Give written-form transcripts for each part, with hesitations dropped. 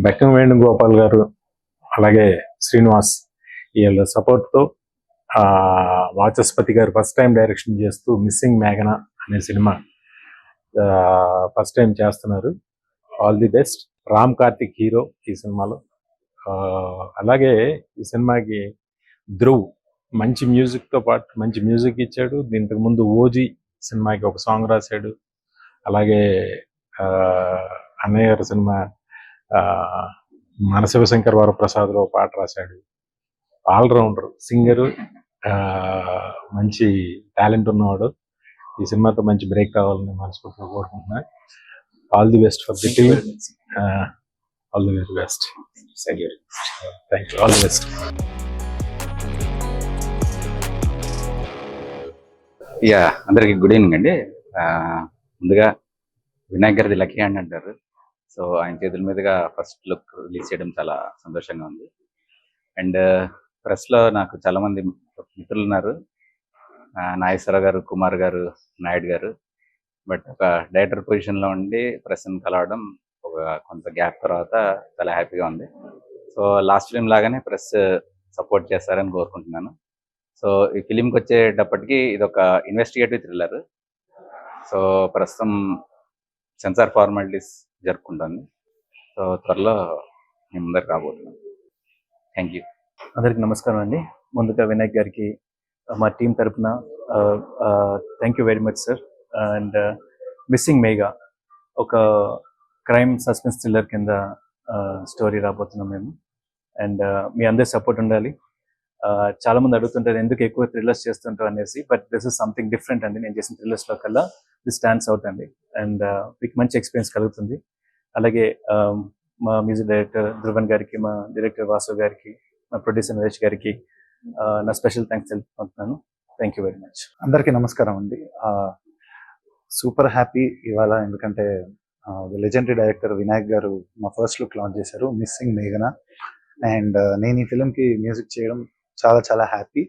బెక్కం వేణుగోపాల్ గారు అలాగే శ్రీనివాస్ వీళ్ళ సపోర్ట్తో వాచస్పతి గారు ఫస్ట్ టైం డైరెక్షన్ చేస్తూ మిస్సింగ్ మేఘన అనే సినిమా ఫస్ట్ టైం చేస్తున్నారు. All the best. Ram Karthik hero ఈ సినిమాలో. అలాగే ఈ సినిమాకి ధ్రువ్ మంచి మ్యూజిక్తో పాటు మంచి మ్యూజిక్ ఇచ్చాడు. ఇంతకు ముందు ఓజీ సినిమాకి ఒక సాంగ్ రాశాడు. అలాగే అన్నయ్య గారి సినిమా మన శివశంకర్ వరప్రసాద్లో పాట రాశాడు. ఆల్రౌండర్, సింగరు, మంచి టాలెంట్ ఉన్నవాడు. ఈ సినిమాతో మంచి బ్రేక్ కావాలని మనస్ఫూర్తిగా కోరుకుంటున్నా. All the best for the team. All the very best. Thank you. All the best. అందరికి గుడ్ ఈవినింగ్ అండి. ముందుగా వినాయక్ గారిది లక్కీ హ్యాండ్ అంటారు. సో ఆయన చేతుల మీదుగా ఫస్ట్ లుక్ రిలీజ్ చేయడం చాలా సంతోషంగా ఉంది. అండ్ ప్రెస్లో నాకు చాలా మంది మిత్రులు ఉన్నారు, నాగేశ్వరరావు గారు, కుమార్ గారు, నాయుడు గారు. బట్ ఒక డైరెక్టర్ పొజిషన్లో ఉండి ప్రెస్ని కలవడం ఒక కొంత గ్యాప్ తర్వాత చాలా హ్యాపీగా ఉంది. సో లాస్ట్ ఫిలిం లాగానే ప్రెస్ సపోర్ట్ చేస్తారని కోరుకుంటున్నాను. సో ఈ ఫిలింకి వచ్చేటప్పటికి ఇది ఒక ఇన్వెస్టిగేటివ్ థ్రిల్లర్. సో ప్రస్తుతం సెన్సార్ ఫార్మాలిటీస్ జరుపుకుంటుంది. సో త్వరలో మేము ముందరికి రాబోతున్నాం. Thank you. అందరికి నమస్కారం అండి. ముందుగా వినాయక్ గారికి మా టీం తరఫున thank you very much sir. And missing Megha ఒక క్రైమ్ సస్పెన్స్ థ్రిల్లర్ కింద స్టోరీ రాబోతున్నాం మేము. అండ్ మీ అందరి సపోర్ట్ ఉండాలి. చాలా మంది అడుగుతుంటారు ఎందుకు ఎక్కువ థ్రిల్లర్స్ చేస్తుంటారు అనేసి. But this is something different అండి. నేను చేసిన థ్రిల్లర్స్లో కల్లా దిస్ స్టాండ్స్ అవుట్ అండి. అండ్ మీకు మంచి ఎక్స్పీరియన్స్ కలుగుతుంది. అలాగే మా మ్యూజిక్ డైరెక్టర్ ధ్రువన్ గారికి, మా డైరెక్టర్ వాసు గారికి, మా ప్రొడ్యూసర్ నరేష్ గారికి నా స్పెషల్ థ్యాంక్స్ తెలుపుకుంటున్నాను. Thank you very much. అందరికీ నమస్కారం అండి. సూపర్ హ్యాపీ ఇవాళ, ఎందుకంటే లెజెండరీ డైరెక్టర్ వినాయక్ గారు మా ఫస్ట్ లుక్ లాంచ్ చేశారు, మిస్సింగ్ మేఘన. అండ్ నేను ఈ ఫిలింకి మ్యూజిక్ చేయడం చాలా చాలా హ్యాపీ.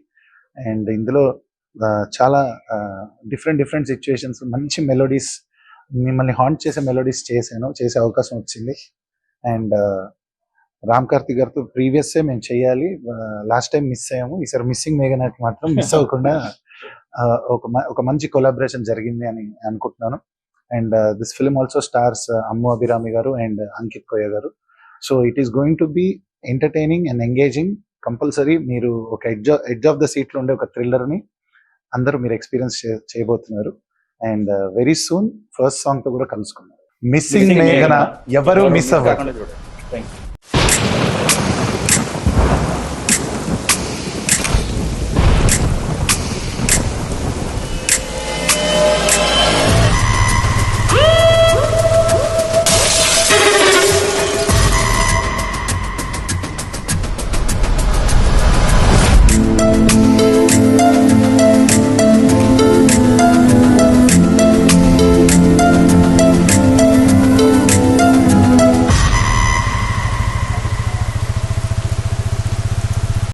అండ్ ఇందులో చాలా డిఫరెంట్ సిచ్యువేషన్స్, మంచి మెలోడీస్, మిమ్మల్ని హాంట్ చేసే మెలోడీస్ చేసే అవకాశం వచ్చింది. అండ్ రామ్ కార్తిక్ గారితో ప్రీవియస్సే మేము చేయాలి, లాస్ట్ టైం మిస్ అయ్యాము. ఈసారి మిస్సింగ్ మేఘనాకి మాత్రం మిస్ అవ్వకుండా ఒక మంచి కొలాబరేషన్ జరిగింది అని అనుకుంటున్నాను. And this film also stars Ammu Abhirami garu and Ankith Koya garu. So it is going to be entertaining and engaging. Compulsory మీరు ఒక ఎడ్జ్ ఆఫ్ ద సీట్లో ఉండే ఒక థ్రిల్లర్ని అందరూ మీరు ఎక్స్పీరియన్స్ చేయబోతున్నారు. అండ్ వెరీ సూన్ ఫస్ట్ సాంగ్తో కూడా కలుసుకున్నారు. మిస్సింగ్ మేఘన ఎవరు మిస్ అవ్వరు.